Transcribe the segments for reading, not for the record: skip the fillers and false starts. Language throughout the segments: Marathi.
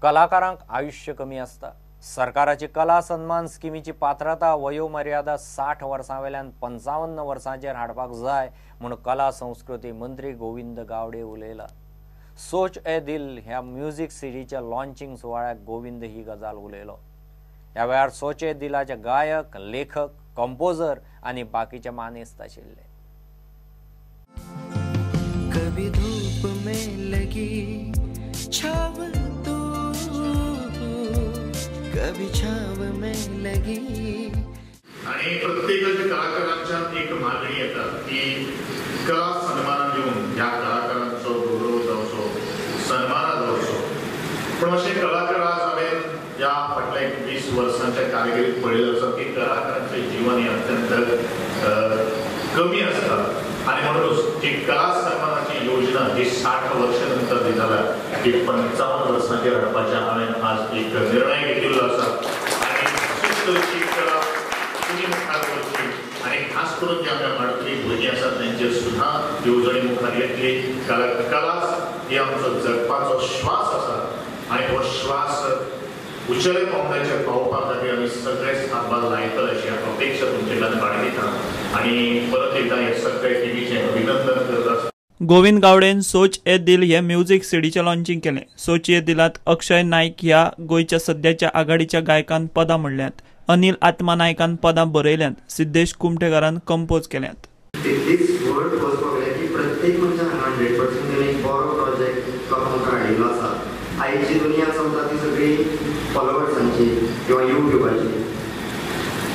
कलाकारांक आयुष्य कमी असता। सरकाराची कला सन्मान स्किमीची पात्रता वयोमर्यादा 60 वर्सां वेल्यान 55 वर्सांचेर हाडपाक जाय म्हणून कला संस्कृती मंत्री गोविंद गावडे उलयला। सोच ए दिल ह्या म्युझिक सीडीच्या लॉन्चिंग सुवाळ्याक गोविंद ही गजाल उलयलो। ह्या वेळार सोच ए दिलाचे गायक, लेखक, कंपोजर आणि बाकीचे मानेस्त आशिल्ले। कभी धूप में लगी छाव तू, कभी छाव में लगी। आणि प्रत्येकाच्या कलाकारांच्या एक मागणी येता की कला सन्मान दिवन ह्या कलाकारांचो गौरव जावचो, सन्मान जावचो। पण अशे कलाकार आज हांवें ह्या फाटल्या 20 वर्सांच्या कारकिर्दीत पळयलें आसा की कलाकारांचें जीवन हे अत्यंत कमी असता आणि म्हणूनच जी कला सन्मानाची योजना ही 60 वर्षानंतर दिताला ती 55 वर्सांचेर हाडपाचें हांवें आज एक निर्णय घेतिल्लो आसा। आणि तशी कला तुमी मुखार वरची आणि खास करून जी आमच्या माडकरी भुरगीं आसात तांचेर सुद्दां येवजणी मुखार येतली। कला ही आमचो जगपाचो श्वास आसा आणि हो श्वास उचेले पावंड्याचेर पावोवपा खातीर आमी सगळेच हातभार लायतले अशी अपेक्षा तुमचे कडेन बाळगिता आणि परत एकदा हे सगळे टीव्हीचे अभिनंदन करता। गोविंद गावडेन सोच ए दिल हे म्युझिक सीडीचे लॉन्चिंग केले। सोच ए दिलात अक्षय नाईक ह्या गोयच्या सध्याच्या आघाडीच्या गायकान पदां म्हणल्यात, अनिल आत्मा नायकान पदां बरयल्यात, सिद्धेश कुमठेकारान कंपोज केल्यात। प्रत्येक मनशान 100% एक बरो प्रोजेक्ट कमोवंक हाडिल्लो आसा। आयची दुनिया चलता ती सगळी फॉलोवर्सांची किंवा युट्यूबाची।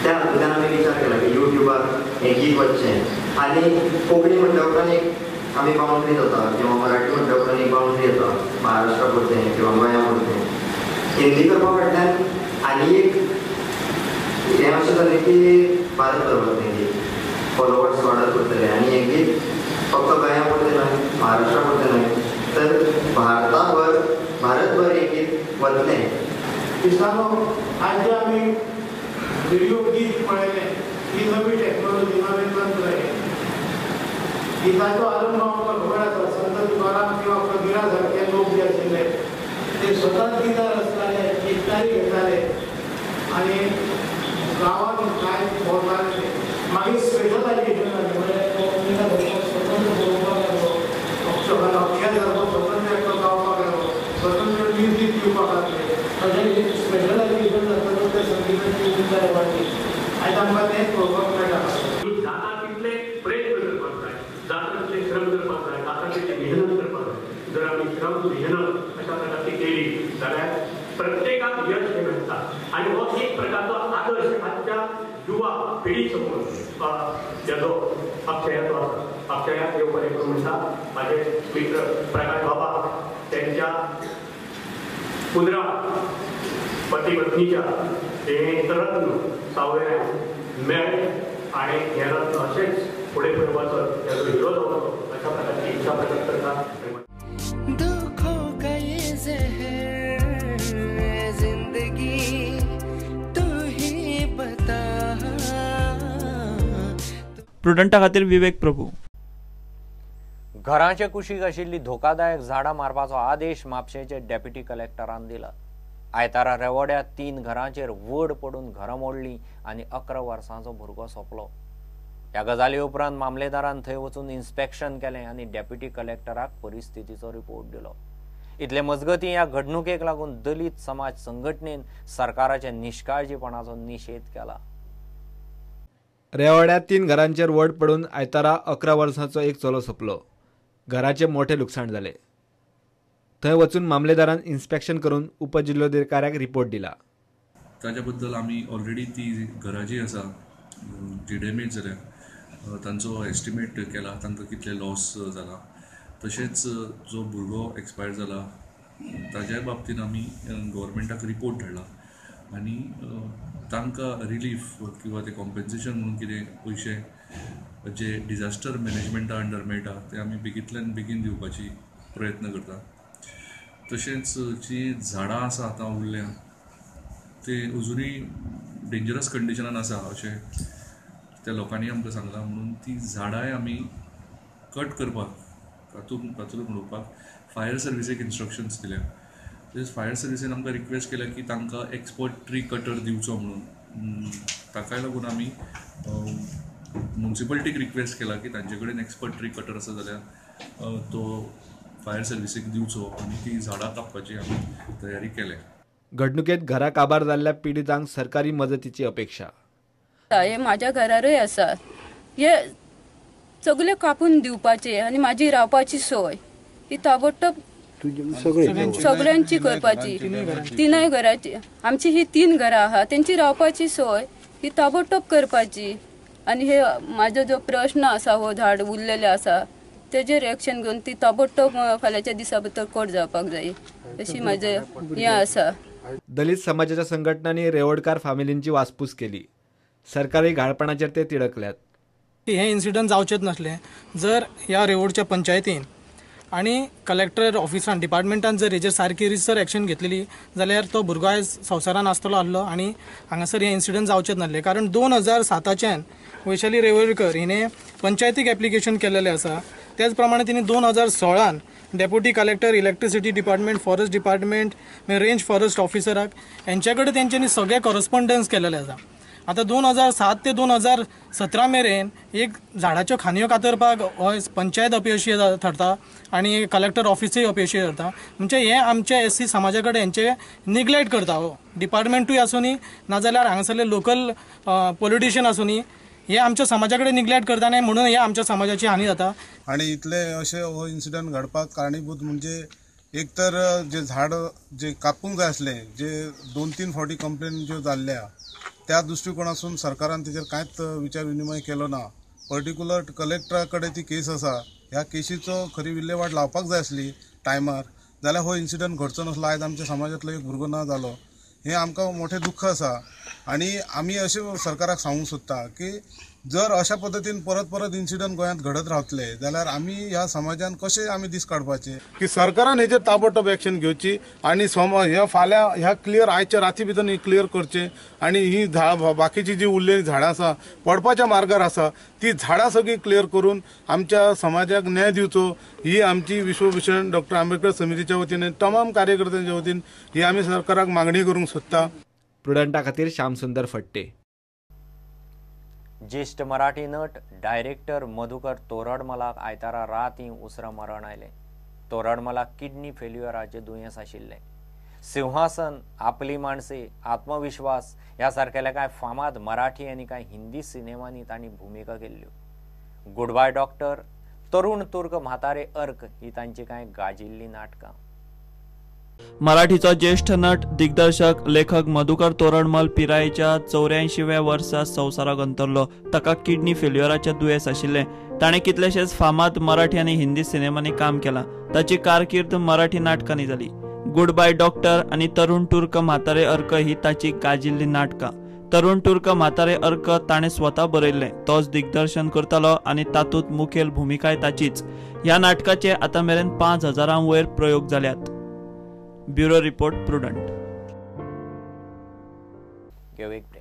त्या हातूंतल्यान आमी विचार केला की युट्यूबार हें गीत वचचें आनी कोंकणी म्हणटा उपरांत एक आमी बाउंड्री जाता किंवा मराठी म्हणटा उपरांत एक बाउंड्री येता, महाराष्ट्रा पुरतें किंवा गोंया पुरतें। हिंदी करपा फाटल्यान आनी एक हें अशें जालें की भारत भर गीत फॉलोवर्स वाडत वतले आनी हें गीत फक्त गोंया पुरतें न्हय, महाराष्ट्रा पुरतें न्हय तर भारतभर एक गीत वतलें। किसानो आज जे आमी व्हिडिओ गीत पळयले ही नवी टॅक्नॉलॉजी नवे तंत्र आहे। गीताचो आरंभ आमकां खबर आसा, संत तुकाराम किंवा कबीरा सारके लोक जे आशिल्ले ते स्वताच गिटार आसताले, गिटारी घेताले आनी गांवांत काय भोंवताले। मागीर स्पेशलायजेशन जालें म्हणजे स्वतंत्र बरोवपाक लागलो, अक्षय सारको स्वतंत्र एकटो गावपाक लागलो, स्वतंत्र म्युझीक दिवपाक लागले। अशें स्पेशलायजेशन जाता ते संगीताची उंचाय वाडली। आयज आमकां तें पळोवपाक मेळटा। जाता तितले प्रयत्न करपाक जाय, जाता तितले श्रम करपाक जाय, जाता तितले मेहनत करपाक जाय। जर आमी श्रम मेहनत अशा प्रकारची केली जाल्यार प्रत्येकाक यश हे मेळटा आणि हो एक प्रकारचो आदर्श आजच्या युवा पिढी समोर जेजो अक्षयाचो आसा। अक्षयाक देव बरें करूं म्हणटा। म्हाजे मित्र प्रकाश बाबा त्यांच्या पुत्रा पती पत्नीच्या हे रत्न सावळ्या मेळ आणि हे रत्न असेच पुढे फुडें वचत त्याचो हिरो जावचो अशा प्रकारची इच्छा प्रकट करता। प्रुडंटा खातीर विवेक प्रभू। घरांचे कुशीक आशिल्ली धोकादायक झाडां मारपाचो आदेश म्हापशेंचे डेप्युटी कलेक्टरान दिला। आयतारा रेवोड्या 3 घरांचेर वड पडून घरां मोडलीं आनी 11 वर्सांचो भुरगो सोंपलो। ह्या गजाली उपरांत मामलेदारान थंय वचून इन्स्पेक्शन केलें आनी डेप्युटी कलेक्टराक परिस्थितीचो रिपोर्ट दिलो। इतले मजगतीं ह्या घडणुकेक लागून दलित समाज संघटनेन सरकाराच्या निश्काळजीपणाचो निशेध केला। रेवाड्या 3 घरांचेर वड पडून आयतारा 11 वर्सांचो एक चलो सोंपलो। घराचे मोठे लुकसाण जाले। थंय वचून मामलेदारान इन्स्पेक्शन करून उपजिल्लोधिकाऱ्याक रिपोर्ट दिला। ताच्या बद्दल आमी ऑलरेडी ती घरां जी आसा जी डॅमेज जाल्या तांचो एस्टिमेट केला, तांकां कितले लॉस जाला, तशेंच जो भुरगो एक्सपायर जाला ताज्या बाबतींत आमी गव्हर्मेंटाक रिपोर्ट धाडला आनी तांकां रिलीफ किंवा ते कॉम्पेन्सेशन म्हणून कितें पयशे जे डिजास्टर मॅनेजमेंटा अंडर मेळटा ते आमी बेगींतल्यान बेगीन दिवपाची प्रयत्न करता। तशेंच जी झाडां आसा आतां उरल्या ते अजुनूय डेंजरस कंडिशनान आसा अशें त्या लोकांनी आमकां सांगलां। म्हणून ती झाडांय आमी कट करपाक तातूंत उडोवपाक फायर सर्विसेक इन्स्ट्रक्शन्स दिल्या फायर सर्विसीन आमकां रिक्वेस्ट केल्या की तांकां एक्सपर्ट ट्री कटर दिवचो म्हणून. ताकाय लागून आमी म्युन्सिपालिटीक रिक्वेस्ट केला की तांचे कडेन एक्सपर्ट ट्री कटर आसा जाल्यार तो फायर सर्विसीक दिवचो आनी ती झाडां कापपाची आमी तयारी केल्या. घडणुकेत घरा काबार जाल्ल्या पिडितांक सरकारी मदतीची अपेक्षा. हे म्हाज्या घरारूय आसा, हे सगळे कापून दिवपाचे आनी म्हाजी रावपाची सोय ही ताबडतोब सगळ्यांची करपाची. तिनय घराची, आमची ही 3 घरां आहा तेंची रावपाची सोय ही ताबडतोब करपाची. आनी हे म्हाजो जो प्रश्न आसा हो झाड उरलेले आसा तेजेर एक्शन घेवन ती ताबडतोब फाल्यांच्या दिसा भितर कोट जावपाक जाय अशी म्हाजें हें आसा. दलित समाजाच्या संघटनांनी रेवडकार फामिलींची वासपूस केली. सरकारी घाळपणाचेर ते तिडकल्यात. हे इन्सिडंट जावचेच नासले जर ह्या रेवडच्या पंचायतीन आनी कलेक्टर ऑफिसान डिपार्टमेंटान जर हेजेर सारकी रिसर एक्शन घेतलेली जाल्यार तो भुरगो आयज संवसारान आसतलो आहलो आनी हांगासर हे इन्सिडंट जावचेच नासले. कारण 2007च्यान वैशाली रेवळकर हिने पंचायतीक एप्लिकेशन केलेले आसा. त्याच प्रमाणे तिने 2016 deputy collector electricity department forest department range forest ऑफिसराक यांचे कडेन तेंच्यांनी सगळे करस्पॉन्डन्स केलेले आसा. आता 2007 ते 2017 मेरेन एक झाडाच्यो खांदयो कातरपाक हो पंचायत अपयशी ठरता आनी कलेक्टर ऑफिसय अपयशी ठरता. म्हणजे हे आमचे SC समाजा कडेन हेंचे निग्लेक्ट करता हो डिपार्टमेंटूय आसूनी नाजाल्यार हांगासरले लोकल पॉलिटिशियन आसूनी हे आमच्या समाजा कडेन निग्लेक्ट करता नाही म्हणून हे आमच्या समाजाची हानी जाता. आणि इतले अशे हो इन्सिडंट घडपाक कारणीभूत म्हणजे एक तर जे झाड जे कापूंक जाय आसले जे 2-3 फावटी कंप्लेन ज्यो जाल्ल्या त्या दृष्टिकोनासून सरकारान तेजेर कांयच विचार विनिमय केलो ना. पर्टिक्युलर कलेक्टरा कडेन ती केस आसा, ह्या केसीचो खरी विल्हेवाट लावपाक जाय आसली टायमार जाल्यार हो इन्सिडंट घडचो नासलो. आयज आमच्या समाजांतलो एक भुरगो ना जालो हे आमकां मोठें दुख्ख आसा. आनी आमी अशें सरकाराक सांगूंक सोदता की जर अशा पद्दतीन परत परत इन्सिडंट गोंयांत घडत रावतले जाल्यार आमी ह्या समाजान कशे आमी दीस काडपाचे की सरकारान हेजेर ताबडतोब एक्शन घेवची आनी ह्या फाल्यां ह्या क्लियर आयच्या राती भितर ही क्लियर करचे आनी ही बाकीची जी उरलेली झाडां आसा पडपाच्या मार्गार आसा ती झाडां सगळी क्लियर करून आमच्या समाजाक न्याय दिवचो ही आमची विश्वभूषण डॉक्टर आंबेडकर समितीच्या वतीन तमाम कार्यकर्त्यांच्या वतीन ही आमी सरकाराक मागणी करूंक सोदता. प्रुडंटा खातीर श्यामसुंदर फडटे. ज्येष्ठ मराठी नट डायरेक्टर मधुकर तोरडमलाक आयतारा रातीं उसरां मरण आयलें. तोरडमलाक किडनी फेल्युअराचें दुयेंस आशिल्लें. सिंहासन, आपली माणसे, आत्मविश्वास ह्या सारकेल्या कांय फामाद मराठी आनी कांय हिंदी सिनेमांनी तांणी भुमिका केल्ल्यो. गुड बाय डॉक्टर, तरुण तुर्क म्हातारे अर्क ही तांची कांय गाजिल्लीं नाटकां. मराठीचो ज्येष्ठ नट, दिग्दर्शक, लेखक मधुकर तोरडमल पिरायेच्या 84व्या वर्सा संवसाराक अंतरलो. ताका किडनी फेल्युअराचें दुयेंस आशिल्लें. ताणें कितलेशेच फामाद मराठी आनी हिंदी सिनेमांनी काम केलां. ताची कारकीर्द मराठी नाटकांनी जाली. गुड बाय डॉक्टर आनी तरुण तुर्क म्हातारे अर्क ही ताची गाजिल्लीं नाटकां. तरुण तुर्क म्हातारे अर्क ताणें स्वता बरयल्लें, तोच दिग्दर्शन करतालो आनी तातूंत मुखेल भुमिकाय ताचीच. ह्या नाटकाचे आतां मेरेन 5000 वयर प्रयोग जाल्यात. Bureau report prudent. घेऊ एक ब्रेक.